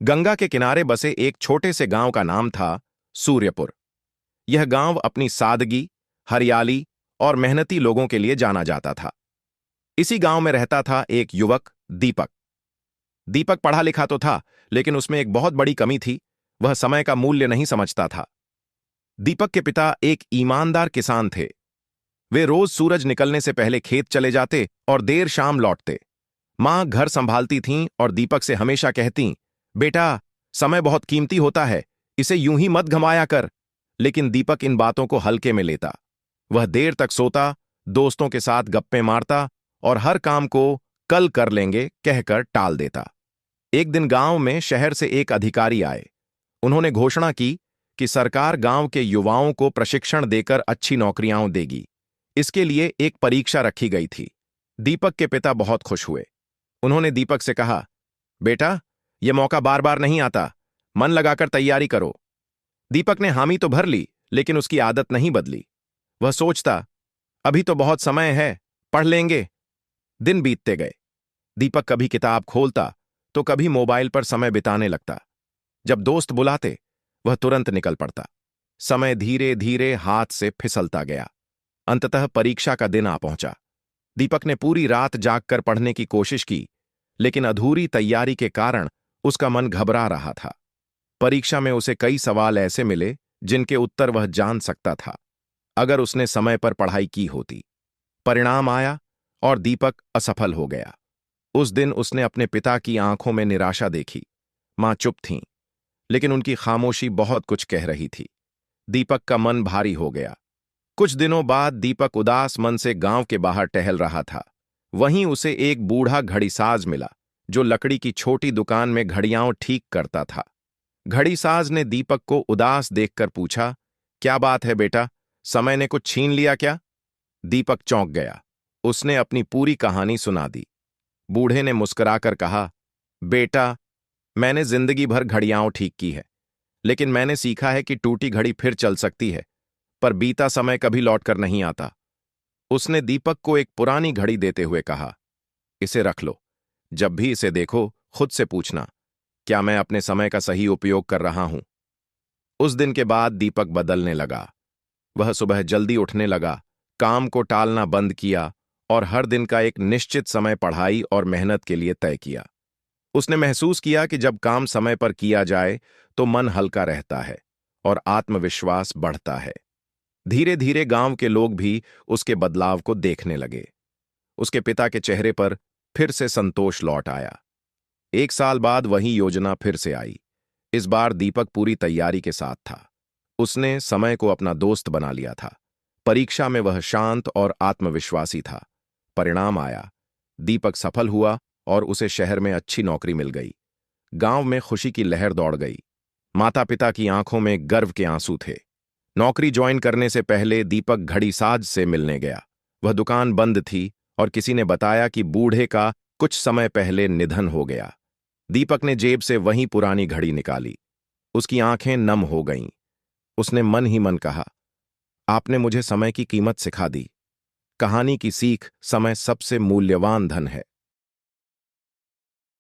गंगा के किनारे बसे एक छोटे से गांव का नाम था सूर्यपुर। यह गांव अपनी सादगी, हरियाली और मेहनती लोगों के लिए जाना जाता था। इसी गांव में रहता था एक युवक, दीपक। दीपक पढ़ा लिखा तो था, लेकिन उसमें एक बहुत बड़ी कमी थी। वह समय का मूल्य नहीं समझता था। दीपक के पिता एक ईमानदार किसान थे। वे रोज सूरज निकलने से पहले खेत चले जाते और देर शाम लौटते। मां घर संभालती थीं और दीपक से हमेशा कहती, बेटा, समय बहुत कीमती होता है, इसे यूं ही मत गंवाया कर। लेकिन दीपक इन बातों को हल्के में लेता। वह देर तक सोता, दोस्तों के साथ गप्पे मारता और हर काम को कल कर लेंगे कहकर टाल देता। एक दिन गांव में शहर से एक अधिकारी आए। उन्होंने घोषणा की कि सरकार गांव के युवाओं को प्रशिक्षण देकर अच्छी नौकरियां देगी। इसके लिए एक परीक्षा रखी गई थी। दीपक के पिता बहुत खुश हुए। उन्होंने दीपक से कहा, बेटा, यह मौका बार बार नहीं आता, मन लगाकर तैयारी करो। दीपक ने हामी तो भर ली, लेकिन उसकी आदत नहीं बदली। वह सोचता, अभी तो बहुत समय है, पढ़ लेंगे। दिन बीतते गए। दीपक कभी किताब खोलता तो कभी मोबाइल पर समय बिताने लगता। जब दोस्त बुलाते, वह तुरंत निकल पड़ता। समय धीरे धीरे हाथ से फिसलता गया। अंततः परीक्षा का दिन आ पहुंचा। दीपक ने पूरी रात जागकर पढ़ने की कोशिश की, लेकिन अधूरी तैयारी के कारण उसका मन घबरा रहा था। परीक्षा में उसे कई सवाल ऐसे मिले जिनके उत्तर वह जान सकता था, अगर उसने समय पर पढ़ाई की होती। परिणाम आया और दीपक असफल हो गया। उस दिन उसने अपने पिता की आंखों में निराशा देखी। मां चुप थीं, लेकिन उनकी खामोशी बहुत कुछ कह रही थी। दीपक का मन भारी हो गया। कुछ दिनों बाद दीपक उदास मन से गांव के बाहर टहल रहा था। वहीं उसे एक बूढ़ा घड़ीसाज मिला, जो लकड़ी की छोटी दुकान में घड़ियां ठीक करता था। घड़ीसाज ने दीपक को उदास देखकर पूछा, क्या बात है बेटा, समय ने कुछ छीन लिया क्या? दीपक चौंक गया। उसने अपनी पूरी कहानी सुना दी। बूढ़े ने मुस्कुराकर कहा, बेटा, मैंने जिंदगी भर घड़ियां ठीक की है, लेकिन मैंने सीखा है कि टूटी घड़ी फिर चल सकती है, पर बीता समय कभी लौटकर नहीं आता। उसने दीपक को एक पुरानी घड़ी देते हुए कहा, इसे रख लो। जब भी इसे देखो, खुद से पूछना, क्या मैं अपने समय का सही उपयोग कर रहा हूं? उस दिन के बाद दीपक बदलने लगा। वह सुबह जल्दी उठने लगा, काम को टालना बंद किया और हर दिन का एक निश्चित समय पढ़ाई और मेहनत के लिए तय किया। उसने महसूस किया कि जब काम समय पर किया जाए तो मन हल्का रहता है और आत्मविश्वास बढ़ता है। धीरे धीरे गांव के लोग भी उसके बदलाव को देखने लगे। उसके पिता के चेहरे पर फिर से संतोष लौट आया। एक साल बाद वही योजना फिर से आई। इस बार दीपक पूरी तैयारी के साथ था। उसने समय को अपना दोस्त बना लिया था। परीक्षा में वह शांत और आत्मविश्वासी था। परिणाम आया। दीपक सफल हुआ और उसे शहर में अच्छी नौकरी मिल गई। गांव में खुशी की लहर दौड़ गई। माता पिता की आंखों में गर्व के आंसू थे। नौकरी ज्वाइन करने से पहले दीपक घड़ीसाज से मिलने गया। वह दुकान बंद थी और किसी ने बताया कि बूढ़े का कुछ समय पहले निधन हो गया। दीपक ने जेब से वही पुरानी घड़ी निकाली। उसकी आंखें नम हो गईं। उसने मन ही मन कहा, आपने मुझे समय की कीमत सिखा दी। कहानी की सीख, समय सबसे मूल्यवान धन है।